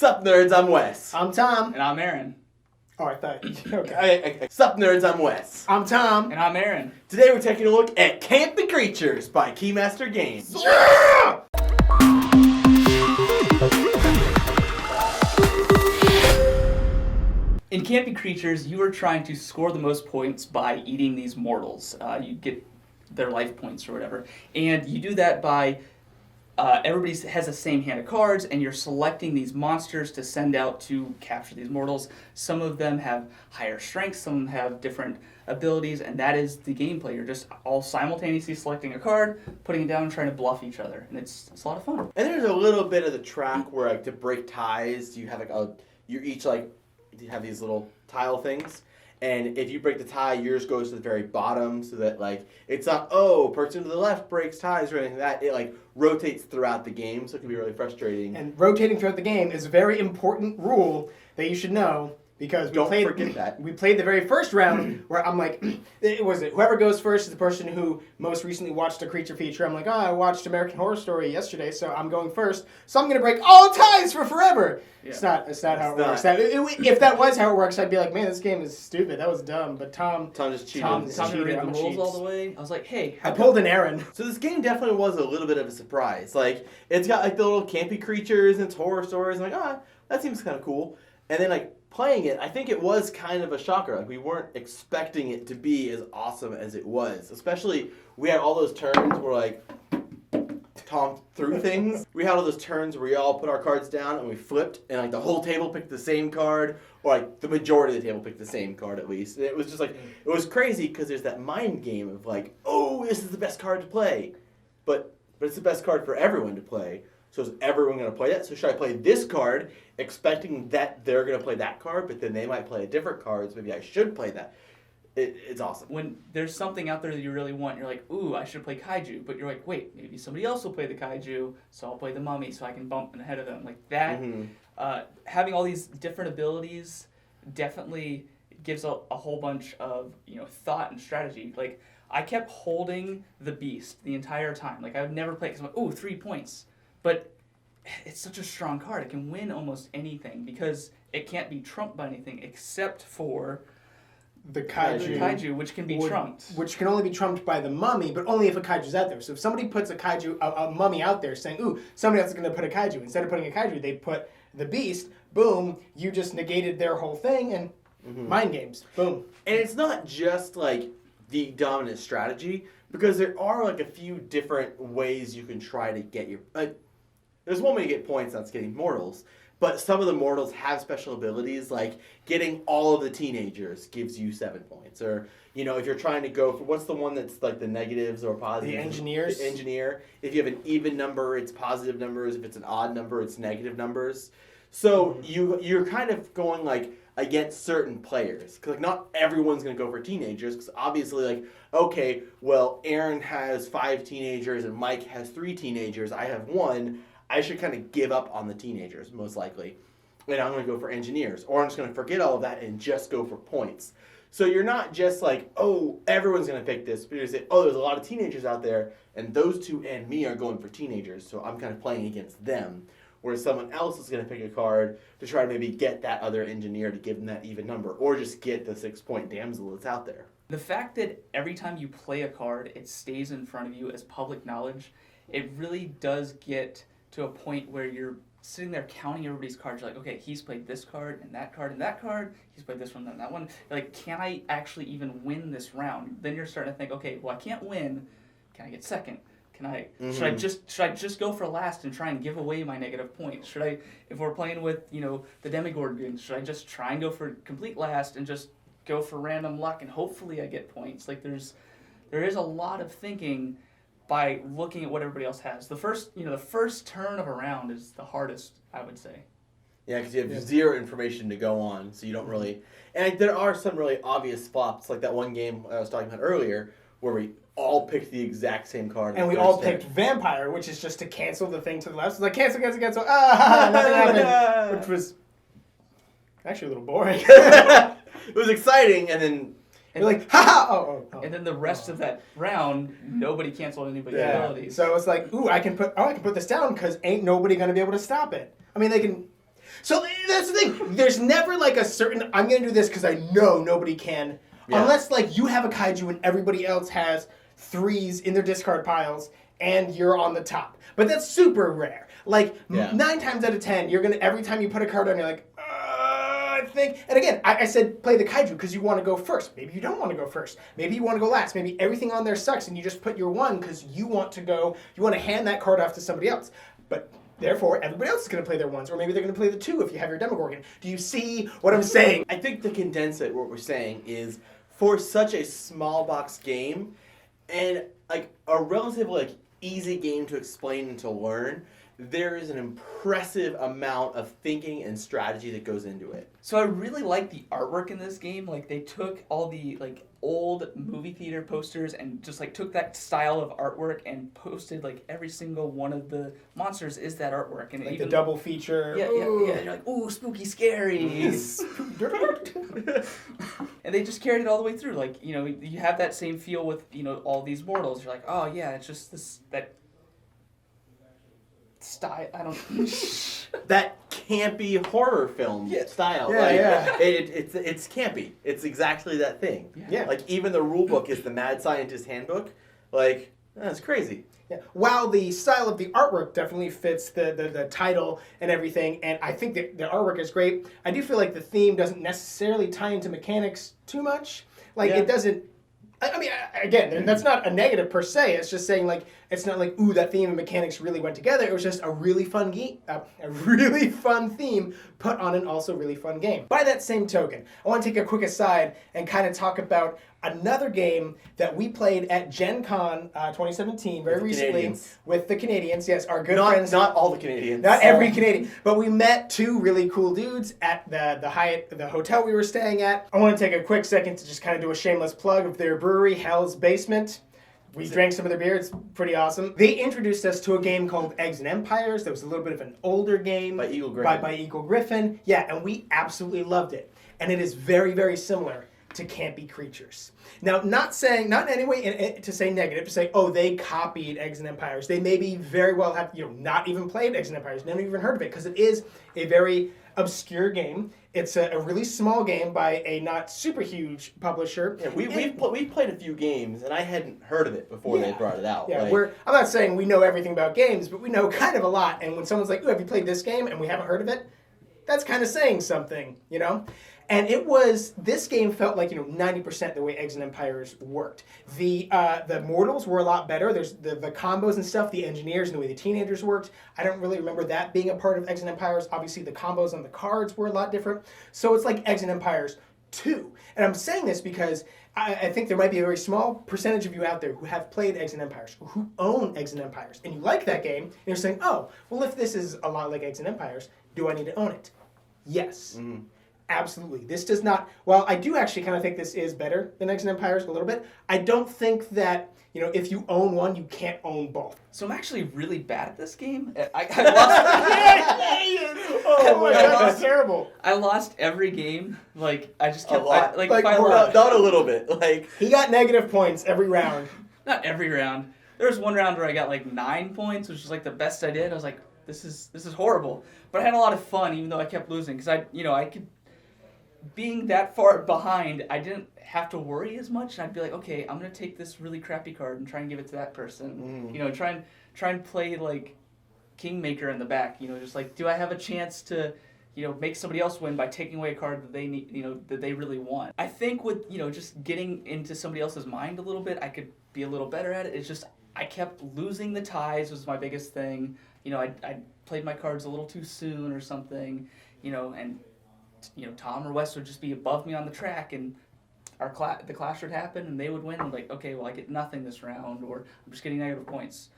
Sup, nerds, I'm Wes. I'm Tom. And I'm Aaron. Oh, I thought... Okay. Sup, nerds, I'm Wes. I'm Tom. And I'm Aaron. Today we're taking a look at Campy Creatures by Keymaster Games. Yeah! In Campy Creatures, you are trying to score the most points by eating these mortals. You get their life points or whatever. And you do that by... everybody has the same hand of cards, and you're selecting these monsters to send out to capture these mortals. Some of them have higher strength, some of them have different abilities, and that is the gameplay. You're just all simultaneously selecting a card, putting it down, and trying to bluff each other, and it's a lot of fun. And there's a little bit of the track where, like, to break ties, you have you each you have these little tile things. And if you break the tie, yours goes to the very bottom, so that, like, it's not, person to the left breaks ties or anything like that. It, like, rotates throughout the game, so it can be really frustrating. And rotating throughout the game is a very important rule that you should know, because Don't forget that. We played the very first round where I'm like, whoever goes first is the person who most recently watched a creature feature. I'm like, I watched American Horror Story yesterday, so I'm going first. So I'm going to break all ties for forever. Yeah. It's not how it works. If that was how it works, I'd be like, man, this game is stupid. That was dumb. But Tom just cheated. Tom didn't read the rules all the way. I was like, hey. I pulled an Aaron. So this game definitely was a little bit of a surprise. Like, it's got, like, the little campy creatures and it's horror stories. And like, that seems kind of cool. And then, like, playing it, I think it was kind of a shocker. Like, we weren't expecting it to be as awesome as it was. Especially, we had all those turns where, like, Tom threw things. We had all those turns where we all put our cards down and we flipped, and, like, the whole table picked the same card, or, like, the majority of the table picked the same card at least. And it was just, like, it was crazy because there's that mind game of, like, this is the best card to play. But it's the best card for everyone to play. So is everyone going to play that? So should I play this card expecting that they're going to play that card, but then they might play a different card, so maybe I should play that? It's awesome. When there's something out there that you really want, you're like, ooh, I should play Kaiju. But you're like, wait, maybe somebody else will play the Kaiju, so I'll play the Mummy so I can bump ahead of them. Like that, having all these different abilities definitely gives a whole bunch of thought and strategy. Like, I kept holding the Beast the entire time. Like, I would never play it because I'm like, 3 points. But it's such a strong card. It can win almost anything because it can't be trumped by anything except for the Kaiju, which can be trumped. Which can only be trumped by the Mummy, but only if a Kaiju's out there. So if somebody puts a Mummy out there saying, somebody else is going to put a Kaiju. Instead of putting a Kaiju, they put the Beast. Boom, you just negated their whole thing, and mind games. Boom. And it's not just, like, the dominant strategy, because there are, like, a few different ways you can try to get your... there's one way to get points, that's getting mortals. But some of the mortals have special abilities, like getting all of the teenagers gives you 7 points. Or, if you're trying to go for, what's the one that's like the negatives or positives? The engineers. The engineer. If you have an even number, it's positive numbers. If it's an odd number, it's negative numbers. So you're kind of going, like, against certain players. Because, like, not everyone's going to go for teenagers. Because obviously, like, okay, well, Aaron has 5 teenagers and Mike has 3 teenagers. I have 1. I should kind of give up on the teenagers, most likely. And I'm going to go for engineers. Or I'm just going to forget all of that and just go for points. So you're not just like, everyone's going to pick this. But you're going to say, there's a lot of teenagers out there, and those 2 and me are going for teenagers. So I'm kind of playing against them. Whereas someone else is going to pick a card to try to maybe get that other engineer to give them that even number. Or just get the 6-point damsel that's out there. The fact that every time you play a card, it stays in front of you as public knowledge, it really does get to a point where you're sitting there counting everybody's cards. You're like, okay, he's played this card and that card and that card. He's played this one and that one. You're like, can I actually even win this round? Then you're starting to think, okay, well, I can't win. Can I get second? Can I? Should I just go for last and try and give away my negative points? Should I, if we're playing with the Demigorgon, should I just try and go for complete last and just go for random luck and hopefully I get points? Like there is a lot of thinking by looking at what everybody else has. The first turn of a round is the hardest, I would say. Yeah, because you have zero information to go on, so you don't really... And there are some really obvious flops, like that one game I was talking about earlier, where we all picked the exact same card. And we all picked Vampire, which is just to cancel the thing to the left. It's like, cancel, nothing happened. Which was actually a little boring. It was exciting, and then... And you're like, ha! And then the rest of that round, nobody canceled anybody's abilities. So it's like, I can put this down because ain't nobody going to be able to stop it. I mean, they can... So that's the thing. There's never like a certain, I'm going to do this because I know nobody can. Yeah. Unless like you have a kaiju and everybody else has 3s in their discard piles and you're on the top. But that's super rare. Like 9 times out of 10, you're going to, every time you put a card on, you're like, I think. And again, I said play the kaiju because you want to go first. Maybe you don't want to go first. Maybe you want to go last. Maybe everything on there sucks and you just put your 1 because you want to hand that card off to somebody else. But therefore, everybody else is going to play their 1s, or maybe they're going to play the 2 if you have your Demogorgon. Do you see what I'm saying? I think to condense it, what we're saying is for such a small box game and like a relatively like easy game to explain and to learn, there is an impressive amount of thinking and strategy that goes into it. So I really like the artwork in this game. Like they took all the like old movie theater posters and just like took that style of artwork and posted like every single one of the monsters is that artwork. And Like even the double feature. Yeah. You're like, ooh, spooky, scary. And they just carried it all the way through. Like, you know, you have that same feel with, you know, all these mortals. You're like, oh yeah, it's just that style. I don't. That campy horror film style. Yeah, like, yeah. It's campy. It's exactly that thing. Yeah. Like even the rule book is the Mad Scientist Handbook. Like that's crazy. Yeah. While the style of the artwork definitely fits the title and everything, and I think that the artwork is great, I do feel like the theme doesn't necessarily tie into mechanics too much. Like it doesn't. I mean, again, that's not a negative per se. It's just saying like it's not like ooh that theme and mechanics really went together. It was just a really fun a really fun theme put on an also really fun game. By that same token, I want to take a quick aside and kind of talk about another game that we played at Gen Con 2017 very recently Canadians. with the Canadians. Yes, our good friends. Not all the Canadians. Not every Canadian, but we met 2 really cool dudes at the Hyatt, the hotel we were staying at. I want to take a quick second to just kind of do a shameless plug of their brewery, Hell's Basement. We drank some of their beer. It's pretty awesome. They introduced us to a game called Eggs and Empires. That was a little bit of an older game. By Eagle Griffin. By Eagle Griffin. Yeah, and we absolutely loved it. And it is very, very similar to Campy Creatures. Now, not in any way to say negative, to say, oh, they copied Eggs and Empires. They maybe very well have, not even played Eggs and Empires, never even heard of it, because it is a very obscure game. It's a really small game by a not super huge publisher. Yeah, we've played a few games, and I hadn't heard of it before they brought it out. Yeah, like, I'm not saying we know everything about games, but we know kind of a lot. And when someone's like, "Ooh, have you played this game?" and we haven't heard of it, that's kind of saying something, And this game felt like 90% the way Eggs and Empires worked. The mortals were a lot better. There's the combos and stuff, the engineers and the way the teenagers worked. I don't really remember that being a part of Eggs and Empires. Obviously, the combos on the cards were a lot different. So it's like Eggs and Empires 2. And I'm saying this because I think there might be a very small percentage of you out there who have played Eggs and Empires, who own Eggs and Empires, and you like that game, and you're saying, oh, well, if this is a lot like Eggs and Empires, do I need to own it? Yes. Mm-hmm. Absolutely. This does not, while I do actually kind of think this is better than Eggs and Empires a little bit, I don't think that, if you own one, you can't own both. So I'm actually really bad at this game. I lost. Oh my god, that's terrible. I lost every game. Like I just kept A lot. like Like, by a we're lot. not a little bit. Like He got negative points every round. Not every round. There was one round where I got like 9 points, which was like the best I did. I was like, this is horrible. But I had a lot of fun, even though I kept losing, because I could. Being that far behind, I didn't have to worry as much. I'd be like, okay, I'm gonna take this really crappy card and try and give it to that person. Try and play like Kingmaker in the back. Just like, do I have a chance to, make somebody else win by taking away a card that they need, that they really want? I think with just getting into somebody else's mind a little bit, I could be a little better at it. It's just I kept losing the ties was my biggest thing. I played my cards a little too soon or something. And Tom or Wes would just be above me on the track, and the clash would happen, and they would win. I'm like, okay, well, I get nothing this round, or I'm just getting negative points.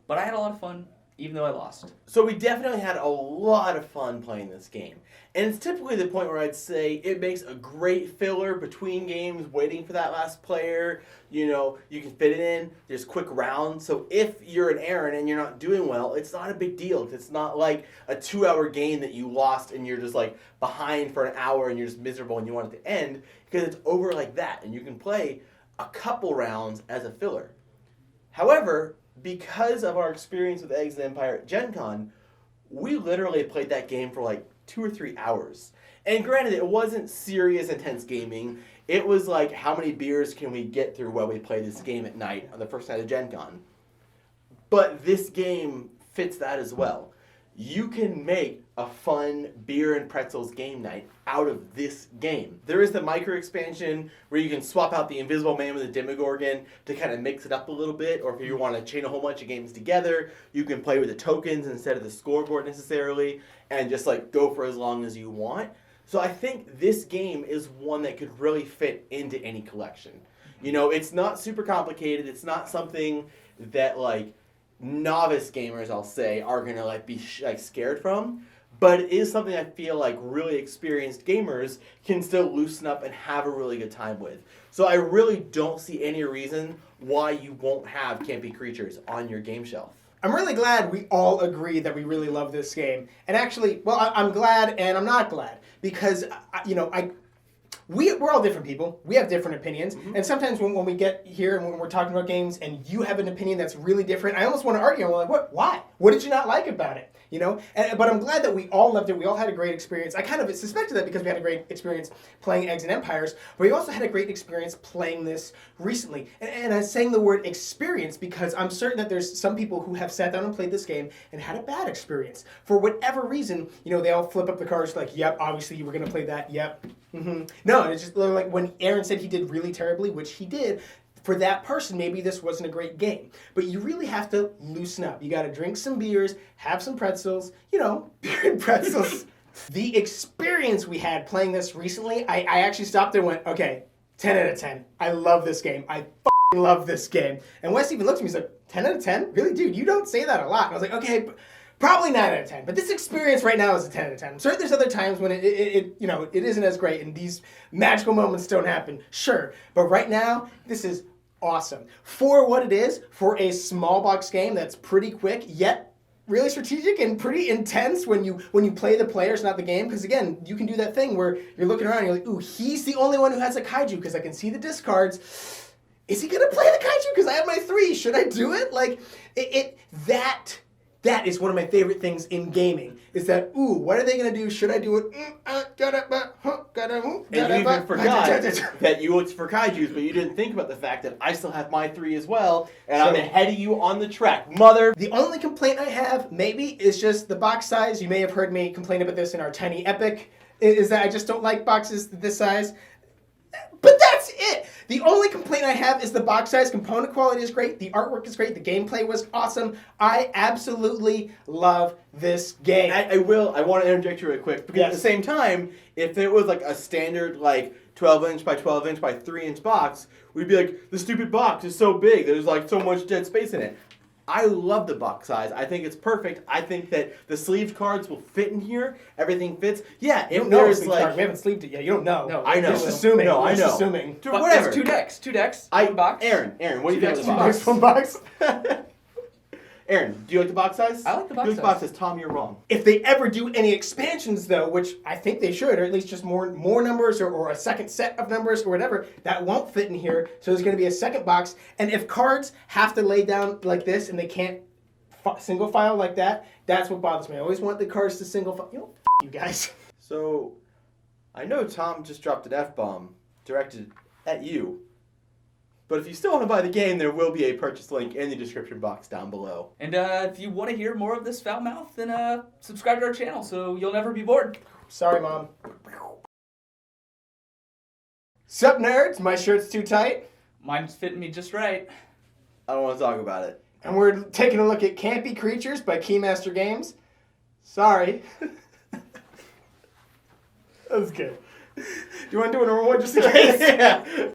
But I had a lot of fun, even though I lost. So we definitely had a lot of fun playing this game. And it's typically the point where I'd say it makes a great filler between games, waiting for that last player. You can fit it in. There's quick rounds. So if you're an Aaron and you're not doing well, it's not a big deal. It's not like a 2-hour game that you lost and you're just like behind for an hour and you're just miserable and you want it to end, because it's over like that. And you can play a couple rounds as a filler. However, because of our experience with Eggs and Empire at Gen Con, we literally played that game for like 2 or 3 hours. And granted, it wasn't serious, intense gaming. It was like, how many beers can we get through while we play this game at night on the first night of Gen Con? But this game fits that as well. You can make a fun beer and pretzels game night out of this game. There is the micro expansion where you can swap out the Invisible Man with the Demogorgon to kind of mix it up a little bit, or if you want to chain a whole bunch of games together, you can play with the tokens instead of the scoreboard necessarily, and just like go for as long as you want. So I think this game is one that could really fit into any collection. You know, it's not super complicated. It's not something that like novice gamers, I'll say, are gonna like be scared from, but it is something I feel like really experienced gamers can still loosen up and have a really good time with. So I really don't see any reason why you won't have Campy Creatures on your game shelf. I'm really glad we all agree that we really love this game. And actually, well, I'm glad and I'm not glad because, we're all different people. We have different opinions. Mm-hmm. And sometimes when we get here and when we're talking about games and you have an opinion that's really different, I almost want to argue. I'm like, what? Why? What did you not like about it? You know? But I'm glad that we all loved it. We all had a great experience. I kind of suspected that because we had a great experience playing Eggs and Empires, but we also had a great experience playing this recently. And I'm saying the word experience because I'm certain that there's some people who have sat down and played this game and had a bad experience. For whatever reason, you know, they all flip up the cards like, yep, obviously you were going to play that, yep. Mm-hmm. No, it's just like when Aaron said he did really terribly, which he did, for that person, maybe this wasn't a great game. But you really have to loosen up. You got to drink some beers, have some pretzels, you know, beer and pretzels. The experience we had playing this recently, I actually stopped there and went, okay, 10 out of 10. I love this game. I f***ing love this game. And Wes even looked at me and said, 10 out of 10? Really, dude, you don't say that a lot. And I was like, okay, probably 9 out of 10. But this experience right now is a 10 out of 10. I'm certain there's other times when it isn't as great and these magical moments don't happen. Sure. But right now, this is awesome. For what it is, for a small box game that's pretty quick, yet really strategic and pretty intense when you play the players, not the game. Because again, you can do that thing where you're looking around and you're like, ooh, he's the only one who has a kaiju because I can see the discards. Is he going to play the kaiju because I have my 3? Should I do it? Like, that is one of my favorite things in gaming, is that, ooh, what are they going to do? Should I do it? And you even forgot that you looked for kaijus, but you didn't think about the fact that I still have my 3 as well, and I'm ahead of you on the track. Mother! The only complaint I have, maybe, is just the box size. You may have heard me complain about this in our Tiny Epic, is that I just don't like boxes this size. But that's it! The only complaint I have is the box size. Component quality is great. The artwork is great. The gameplay was awesome. I absolutely love this game. I want to interject you real quick, because at the same time, if it was like a standard like 12-inch by 12-inch by 3-inch box, we'd be like, the stupid box is so big. There's like so much dead space in it. I love the box size. I think it's perfect. I think that the sleeved cards will fit in here. Everything fits. Yeah, if there's like... We haven't sleeved it yet. You don't know. No, I know. You're just assuming. No, I know. Just assuming. Dude, whatever. It's 2 decks. 2 decks. One box. Aaron, what do you think of the box? One box. Aaron, do you like the box size? I like the box size. The box size. Tom, you're wrong. If they ever do any expansions, though, which I think they should, or at least just more numbers or a second set of numbers or whatever, that won't fit in here. So there's going to be a second box. And if cards have to lay down like this and they can't single file like that, that's what bothers me. I always want the cards to single file. You know, you guys. So, I know Tom just dropped an F-bomb directed at you. But if you still want to buy the game, there will be a purchase link in the description box down below. And if you want to hear more of this foul mouth, then subscribe to our channel so you'll never be bored. Sorry, Mom. Sup, nerds? My shirt's too tight. Mine's fitting me just right. I don't want to talk about it. And we're taking a look at Campy Creatures by Keymaster Games. Sorry. That was good. Do you want to do a normal one just in case? Yeah.